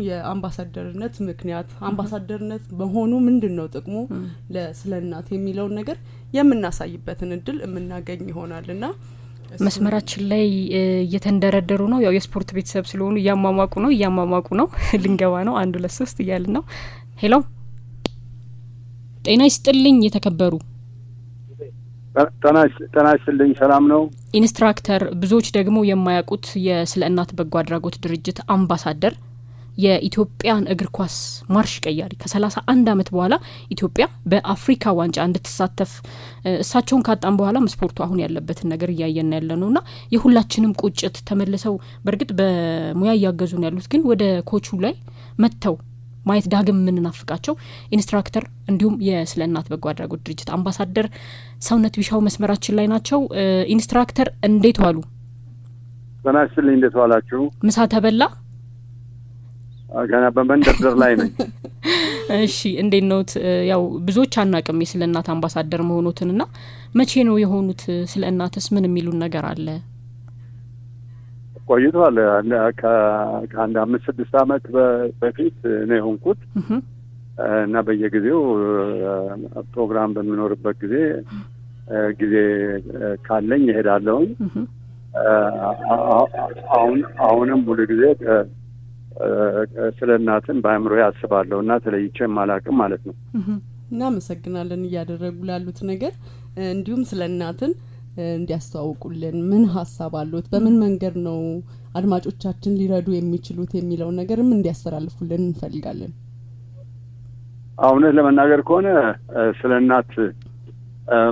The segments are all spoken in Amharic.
የአምባሳደርነት ምክንያት አምባሳደርነት በሆኑ ምንድነው ጥቅሙ ለስለናት የሚለው ነገር የምናሳይበትን እድል የምናገኝ ይሆናልና መስመራችን ላይ እየተንደረደሩ ነው። ያው የስፖርት ቤተሰብ ስለሆኑ እያማማቁ ነው ልንገባ ነው 1 2 3 እያልን ነው። ሄሎ ጤና ይስጥልኝ የተከበሩ ጤና ይስጥልኝ ሰላም ነው። ኢንስትራክተር ብዙዎች ደግሞ የማያውቁት የስለናት በጎ አድራጎት ድርጅት አምባሳደር የኢትዮጵያን እግር ኳስ ማርሽ ቀያሪ ከ31 አመት በኋላ ኢትዮጵያ በአፍሪካ ዋንጫ እንድትሳተፍ እሳቸውን ካጣን በኋላ ስፖርቱ አሁን ያለበትን ነገር እያየን ያለነውና የሁላችንም ቁጭት ተመልሰው በርግጥ በሙያ ያያገዙን ያሉት ግን ወደ ኮቹ ላይ መተው ማየት ዳግም ምን ናፍቃቸው ኢንስትራክተር እንዲሁም የስለናት በጎ አድራጎት ድርጅት አምባሳደር ሰውነት ቢሻው መስመራችን ላይ ናቸው። ኢንስትራክተር እንዴት ዋሉ? በናስልኝ እንዴት ዋላችሁ? ምሳ ተበላ? ገና በመንደርደር ላይ ነኝ። እሺ እንዴት ነው? ያው ብዙዎች አናቅም የስለናት አምባሳደር መሆኑትንና መቼ ነው የሆኑት? ስለናትስ ምን የሚሉን ነገር አለ? ቆይቷል። ከአንድ 5-6 አመት በፊት ነው የሆንኩት እና በየጊዜው ፕሮግራም በሚኖርበት ጊዜ ካለኝ እሄዳለሁ። አሁንም ሁሉ ጊዜ ስለናትን በአእምሮ ያስባለሁና ተለይቼም አላቅም ማለት ነው። እናመሰግናለን እያደረጉ ላሉት ነገር እንዲሁም ስለናትን እንዲያስተዋውቁልን ምን ሐሳብ አሉት በምን መንገድ ነው አድማጮቻችን ሊረዱ የሚችሉት የሚለው ነገርም እንዲያስተላልፉልን እንፈልጋለን። አሁን ለመናገር ከሆነ ስለናት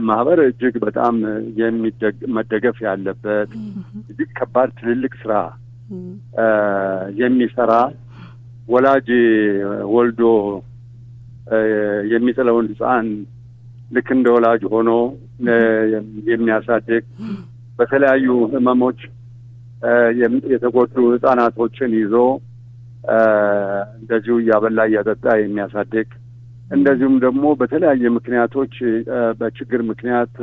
ማህበር እጅግ በጣም መደገፍ ያለበት እጅግ ከባድ ትልልቅ ስራ የሚሰራ ወላጅ ወልዶ የሚጥለውን ህፃን ልክ እንደ ወላጅ ሆኖ የሚያሳድግ በተለያዩ ህመሞች የተጎዱ ህፃናቶችን ይዞ እንደዚሁ ያበላ ያጠጣ የሚያሳድግ እንደዚሁም ደግሞ በተለያየ ምክንያቶች በችግር ምክንያት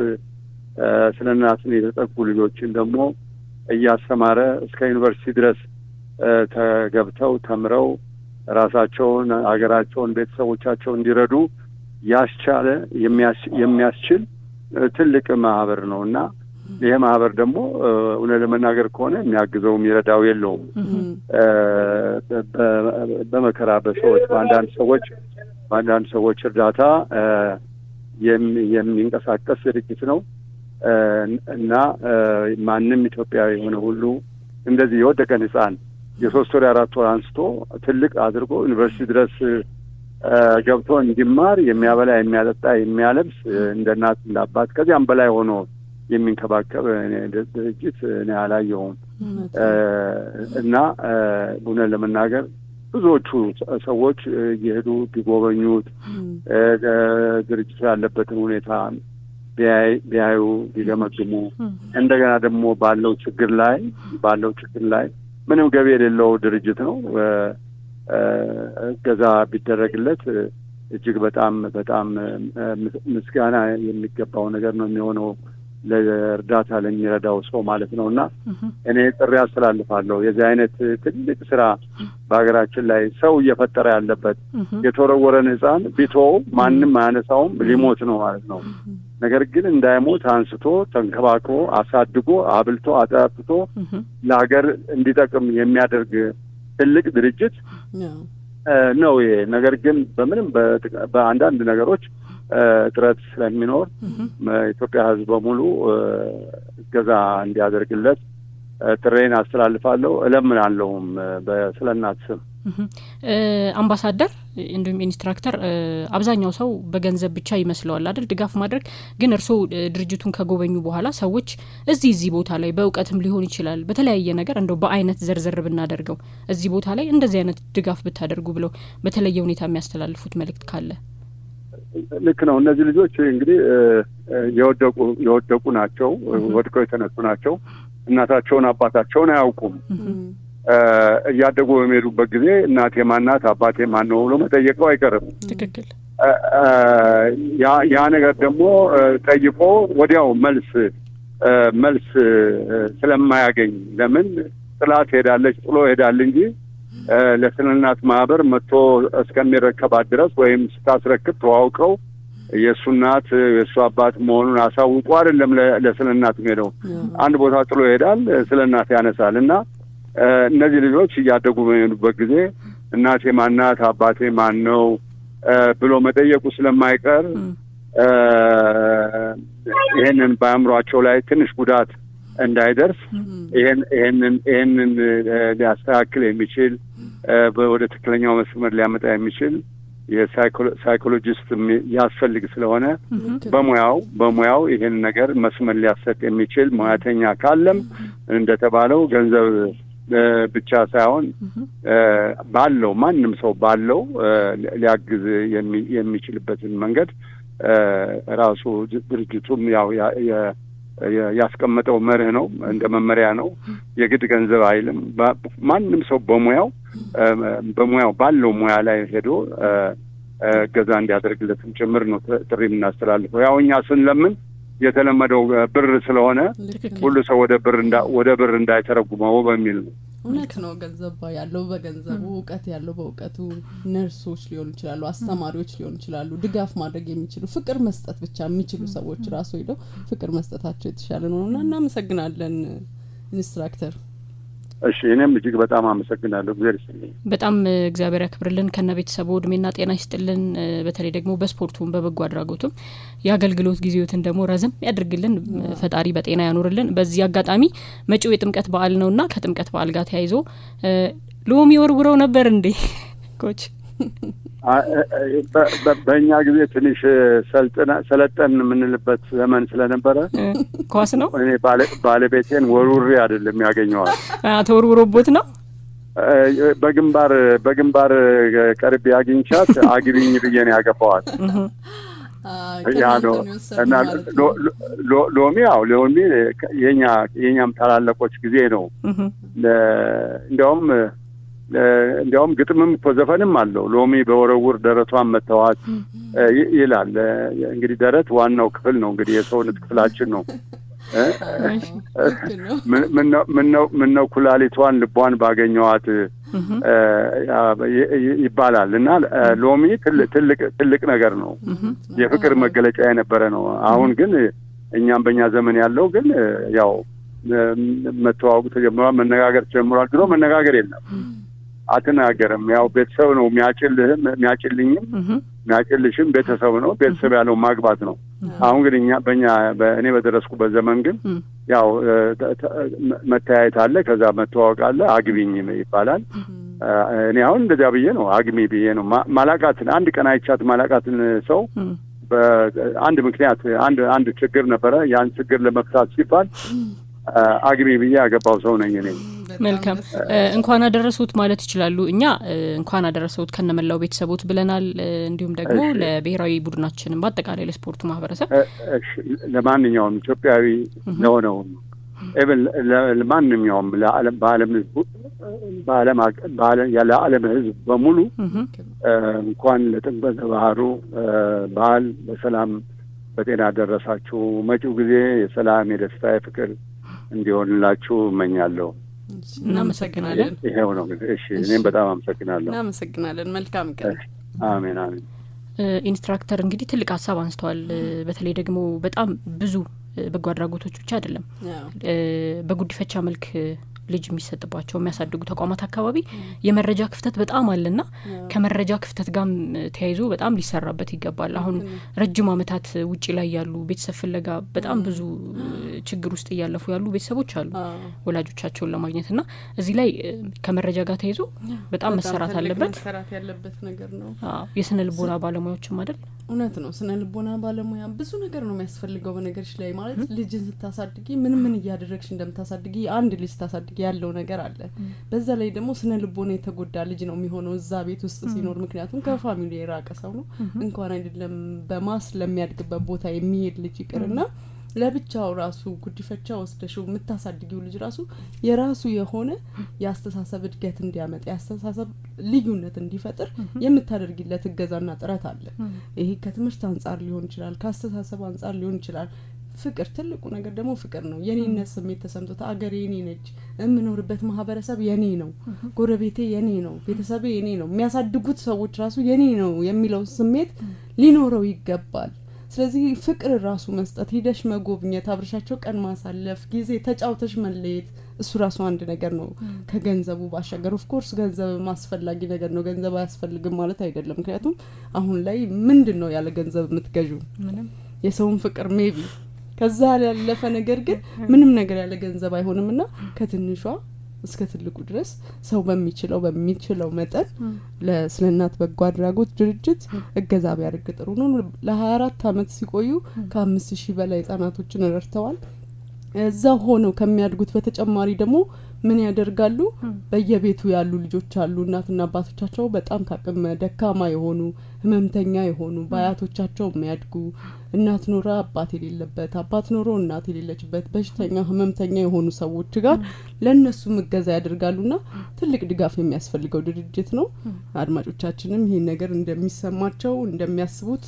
ስለናትን የተጠቁ ልጆችን ደግሞ እያስተማረ እስከ ዩኒቨርሲቲ ድረስ ተገብተው ተምረው ራሳቸውን አገራቸውን ቤተሰቦቻቸውን እንዲረዱ ያስቻለ የሚያስችል ትልቅ ማህበር ነውና ይሄ ማህበር ደግሞ እውነት ለመናገር ከሆነ የሚያግዘው የሚረዳው የለውም። በመከራ በአንዳንድ ሰዎች እርዳታ የሚንቀሳቀስ ድርጅት ነው እና ማንም ኢትዮጵያዊ የሆነ ሁሉ እንደዚህ የወደቀን ህፃን የ3 ወር 4 ወር አንስቶ ትልቅ አድርጎ ዩኒቨርሲቲ ድረስ ገብቶ እንዲማር የሚያበላ የሚያጠጣ የሚያለብስ እንደ እናት እንደ አባት ከዚያም በላይ ሆኖ የሚንከባከብ ድርጅት እኔ አላየሁም እና እውነት ለመናገር ብዙዎቹ ሰዎች እየሄዱ ቢጎበኙት ድርጅቱ ያለበትን ሁኔታ ቢያዩ ቢገመግሙ እንደገና ደግሞ ባለው ችግር ላይ ምንም ገቢ የሌለው ድርጅት ነው ገዛ ቢደረግለት እጅግ በጣም ምስጋና የሚገባው ነገር ነው የሚሆነው ለእርዳታ ለሚረዳው ሰው ማለት ነውና እኔ ጥሪ አስተላልፋለሁ። የዚህ አይነት ትልቅ ስራ በአገራችን ላይ ሰው እየፈጠረ ያለበት የተወረወረን ህፃን ቢተው ማንም አያነሳውም ሊሞት ነው ማለት ነው። ነገር ግን እንዳይሞት አንስቶ ተንከባክቦ አሳድጎ አብልቶ አጠጥቶ ለሀገር እንዲጠቅም የሚያደርግ ትልቅ ድርጅት ነው ይሄ። ነገር ግን በምንም በአንዳንድ ነገሮች ጥረት ስለሚኖር ኢትዮጵያ ህዝብ በሙሉ እገዛ እንዲያደርግለት ጥሬን አስተላልፋለሁ እለምናለሁም በስለናት ስም። አምባሳደር እንዲሁም ኢንስትራክተር አብዛኛው ሰው በገንዘብ ብቻ ይመስለዋል አይደል ድጋፍ ማድረግ ግን እርሶ ድርጅቱን ከጎበኙ በኋላ ሰዎች እዚህ ቦታ ላይ በእውቀትም ሊሆን ይችላል በተለያየ ነገር እንደው በአይነት ዘርዘር ብናደርገው እዚህ ቦታ ላይ እንደዚህ አይነት ድጋፍ ብታደርጉ ብለው በተለየ ሁኔታ የሚያስተላልፉት መልእክት ካለ? ልክ ነው። እነዚህ ልጆች እንግዲህ የወደቁ ናቸው ወድቀው የተነሱ ናቸው። እናታቸውን አባታቸውን አያውቁም። እያደጉ በሚሄዱበት ጊዜ እናቴ ማናት አባቴ ማን ነው ብሎ መጠየቀው አይቀርም። ትክክል። ያ ነገር ደግሞ ጠይቆ ወዲያው መልስ ስለማያገኝ ለምን ጥላት ሄዳለች ጥሎ ሄዳል እንጂ ለስነ እናት ማህበር መጥቶ እስከሚረከባት ድረስ ወይም ስታስረክብ ተዋውቀው የእሱ እናት የእሱ አባት መሆኑን አሳውቆ አይደለም ለስነ እናት ሄደው አንድ ቦታ ጥሎ ይሄዳል፣ ስለ እናት ያነሳል። እና እነዚህ ልጆች እያደጉ በሚሄዱበት ጊዜ እናቴ ማናት አባቴ ማን ነው ብሎ መጠየቁ ስለማይቀር ይሄንን በአእምሯቸው ላይ ትንሽ ጉዳት እንዳይደርስ ይሄንን ሊያስተካክል የሚችል ወደ ትክክለኛው መስመር ሊያመጣ የሚችል የሳይኮሎጂስት ያስፈልግ ስለሆነ በሙያው ይሄን ነገር መስመር ሊያሰጥ የሚችል ሙያተኛ ካለም እንደተባለው ገንዘብ ብቻ ሳይሆን ባለው ማንም ሰው ባለው ሊያግዝ የሚችልበትን መንገድ ራሱ ድርጅቱም ያው ያስቀመጠው መርህ ነው፣ እንደ መመሪያ ነው። የግድ ገንዘብ አይልም። ማንም ሰው በሙያው ባለው ሙያ ላይ ሄዶ ገዛ እንዲያደርግለትም ጭምር ነው ጥሪ የምናስተላልፈው። ያው እኛ ስንለምን የተለመደው ብር ስለሆነ ሁሉ ሰው ወደ ብር እንዳይተረጉመው በሚል ነው። እውነት ነው። ገንዘብ ያለው በገንዘቡ፣ እውቀት ያለው በእውቀቱ፣ ነርሶች ሊሆኑ ይችላሉ፣ አስተማሪዎች ሊሆኑ ይችላሉ፣ ድጋፍ ማድረግ የሚችሉ ፍቅር መስጠት ብቻ የሚችሉ ሰዎች ራሱ ሄደው ፍቅር መስጠታቸው የተሻለ ነውና እናመሰግናለን ኢንስትራክተር። እሺ እኔም እጅግ በጣም አመሰግናለሁ። እግዚአብሔር ይስጥልኝ። በጣም እግዚአብሔር ያክብርልን፣ ከነ ቤተሰቡ እድሜና ጤና ይስጥልን። በተለይ ደግሞ በስፖርቱም በበጎ አድራጎቱም የአገልግሎት ጊዜዎትን ደግሞ ረዘም ያድርግልን፣ ፈጣሪ በጤና ያኑርልን። በዚህ አጋጣሚ መጪው የጥምቀት በዓል ነውና ከጥምቀት በዓል ጋር ተያይዞ ሎሚ ወርውረው ነበር እንዴ ኮች? በእኛ ጊዜ ትንሽ ሰለጠን የምንልበት ዘመን ስለነበረ ኳስ ነው። እኔ ባለቤቴን ወሩሬ አይደለም ያገኘዋል፣ ተወርውሮቦት ነው። በግንባር ቀርቤ አግኝቻት አግቢኝ ብዬ ነው ያገባዋል። ያ ነው እና ሎሚ የኛም ታላለቆች ጊዜ ነው። እንዲያውም ግጥምም እኮ ዘፈንም አለው። ሎሚ በወረውር ደረቷን መተዋት ይላል። እንግዲህ ደረት ዋናው ክፍል ነው፣ እንግዲህ የሰውነት ክፍላችን ነው። ምነው ኩላሊቷን ልቧን ባገኘዋት ይባላል። እና ሎሚ ትልቅ ነገር ነው፣ የፍቅር መገለጫ የነበረ ነው። አሁን ግን እኛም በእኛ ዘመን ያለው ግን ያው መተዋወቅ ተጀምሯል፣ መነጋገር ተጀምሯል። ድሮ መነጋገር የለም፣ አትናገርም። ያው ቤተሰብ ነው የሚያጭልህም የሚያጭልሽም ቤተሰብ ነው። ቤተሰብ ያለው ማግባት ነው። አሁን ግን እኔ በደረስኩበት ዘመን ግን ያው መተያየት አለ፣ ከዛ መተዋወቅ አለ፣ አግቢኝ ይባላል። እኔ አሁን እንደዚያ ብዬ ነው አግሚ ብዬ ነው ማላቃትን አንድ ቀን አይቻት ማላቃትን ሰው በአንድ ምክንያት አንድ ችግር ነበረ። ያን ችግር ለመፍታት ሲባል አግቢ ብዬ ያገባው ሰው ነኝ እኔ። መልካም እንኳን አደረሱት ማለት ይችላሉ። እኛ እንኳን አደረሱት ከነመላው ቤተሰቦት ብለናል። እንዲሁም ደግሞ ለብሔራዊ ቡድናችንም በአጠቃላይ ለስፖርቱ ማህበረሰብ ለማንኛውም ኢትዮጵያዊ ለሆነው ለማንኛውም ለዓለም ሕዝብ በሙሉ እንኳን ለጥምቀተ ባህሩ በዓል በሰላም በጤና ደረሳችሁ። መጪው ጊዜ የሰላም የደስታ የፍቅር እንዲሆንላችሁ እመኛለሁ። እናመሰግናለን። ይሄው ነው። እሺ እኔም በጣም አመሰግናለሁ። እናመሰግናለን። መልካም ቀን። አሜን አሜን። ኢንስትራክተር እንግዲህ ትልቅ ሀሳብ አንስተዋል። በተለይ ደግሞ በጣም ብዙ በጎ አድራጎቶች ብቻ አይደለም በጉዲፈቻ መልክ ልጅ የሚሰጥባቸው የሚያሳድጉ ተቋማት አካባቢ የመረጃ ክፍተት በጣም አለና ከመረጃ ክፍተት ጋር ተያይዞ በጣም ሊሰራበት ይገባል። አሁን ረጅም ዓመታት ውጪ ላይ ያሉ ቤተሰብ ፍለጋ በጣም ብዙ ችግር ውስጥ እያለፉ ያሉ ቤተሰቦች አሉ ወላጆቻቸውን ለማግኘትና እዚህ ላይ ከመረጃ ጋር ተያይዞ በጣም መሰራት አለበት። መሰራት ያለበት ነገር ነው። የስነ ልቦና ባለሙያዎችም አይደል? እውነት ነው። ስነ ልቦና ባለሙያ ብዙ ነገር ነው የሚያስፈልገው። በነገርሽ ላይ ማለት ልጅን ስታሳድጊ ምን እያደረግሽ እንደምታሳድጊ አንድ ልጅ ስታሳድጊ ያለው ነገር አለ። በዛ ላይ ደግሞ ስነ ልቦና የተጎዳ ልጅ ነው የሚሆነው እዛ ቤት ውስጥ ሲኖር። ምክንያቱም ከፋሚሊ የራቀ ሰው ነው። እንኳን አይደለም በማስ ለሚያድግበት ቦታ የሚሄድ ልጅ ይቅርና ለብቻው ራሱ ጉዲፈቻ ወስደሽው የምታሳድጊው ልጅ ራሱ የራሱ የሆነ የአስተሳሰብ እድገት እንዲያመጣ የአስተሳሰብ ልዩነት እንዲፈጥር የምታደርጊለት እገዛና ጥረት አለ። ይሄ ከትምህርት አንጻር ሊሆን ይችላል፣ ከአስተሳሰብ አንጻር ሊሆን ይችላል። ፍቅር ትልቁ ነገር ደግሞ ፍቅር ነው። የኔነት ስሜት ተሰምቶት አገሬ የኔ ነች፣ የምኖርበት ማህበረሰብ የኔ ነው፣ ጎረቤቴ የኔ ነው፣ ቤተሰቤ የኔ ነው፣ የሚያሳድጉት ሰዎች ራሱ የኔ ነው የሚለው ስሜት ሊኖረው ይገባል። ስለዚህ ፍቅር ራሱ መስጠት፣ ሂደሽ መጎብኘት፣ አብረሻቸው ቀን ማሳለፍ፣ ጊዜ ተጫውተሽ መለየት እሱ ራሱ አንድ ነገር ነው ከገንዘቡ ባሻገር። ኦፍ ኮርስ ገንዘብ ማስፈላጊ ነገር ነው፣ ገንዘብ አያስፈልግም ማለት አይደለም። ምክንያቱም አሁን ላይ ምንድነው ያለ ገንዘብ የምትገዡ? ምንም። የሰውን ፍቅር ሜቢ ከዛ ያለፈ ነገር ግን ምንም ነገር ያለ ገንዘብ አይሆንምና ከትንሿ እስከ ትልቁ ድረስ ሰው በሚችለው መጠን ለስለናት በጎ አድራጎት ድርጅት እገዛ ቢያደርግ ጥሩ ነው። ለ24 አመት ሲቆዩ ከ5000 በላይ ህጻናቶችን ረድተዋል። እዛ ሆነው ከሚያድጉት በተጨማሪ ደግሞ ምን ያደርጋሉ? በየቤቱ ያሉ ልጆች አሉ፣ እናትና አባቶቻቸው በጣም ካቅም ደካማ የሆኑ ህመምተኛ የሆኑ በአያቶቻቸው የሚያድጉ እናት ኖራ አባት የሌለበት፣ አባት ኖሮ እናት የሌለችበት በሽተኛ ህመምተኛ የሆኑ ሰዎች ጋር ለነሱ እገዛ ያደርጋሉና ትልቅ ድጋፍ የሚያስፈልገው ድርጅት ነው። አድማጮቻችንም ይሄን ነገር እንደሚሰማቸው እንደሚያስቡት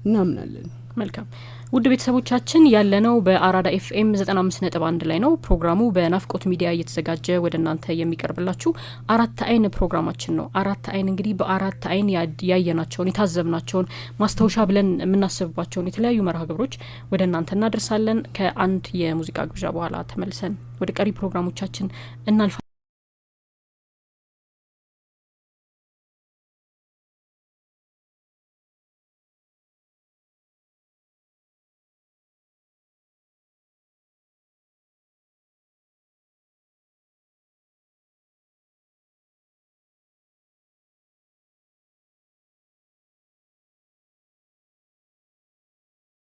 እናምናለን። መልካም ውድ ቤተሰቦቻችን ያለነው በአራዳ ኤፍኤም 95.1 ላይ ነው። ፕሮግራሙ በናፍቆት ሚዲያ እየተዘጋጀ ወደ እናንተ የሚቀርብላችሁ አራት አይን ፕሮግራማችን ነው። አራት አይን እንግዲህ በአራት አይን ያየናቸውን የታዘብናቸውን ማስታወሻ ብለን የምናስብባቸውን የተለያዩ መርሃ ግብሮች ወደ እናንተ እናደርሳለን። ከአንድ የሙዚቃ ግብዣ በኋላ ተመልሰን ወደ ቀሪ ፕሮግራሞቻችን እናልፋለን።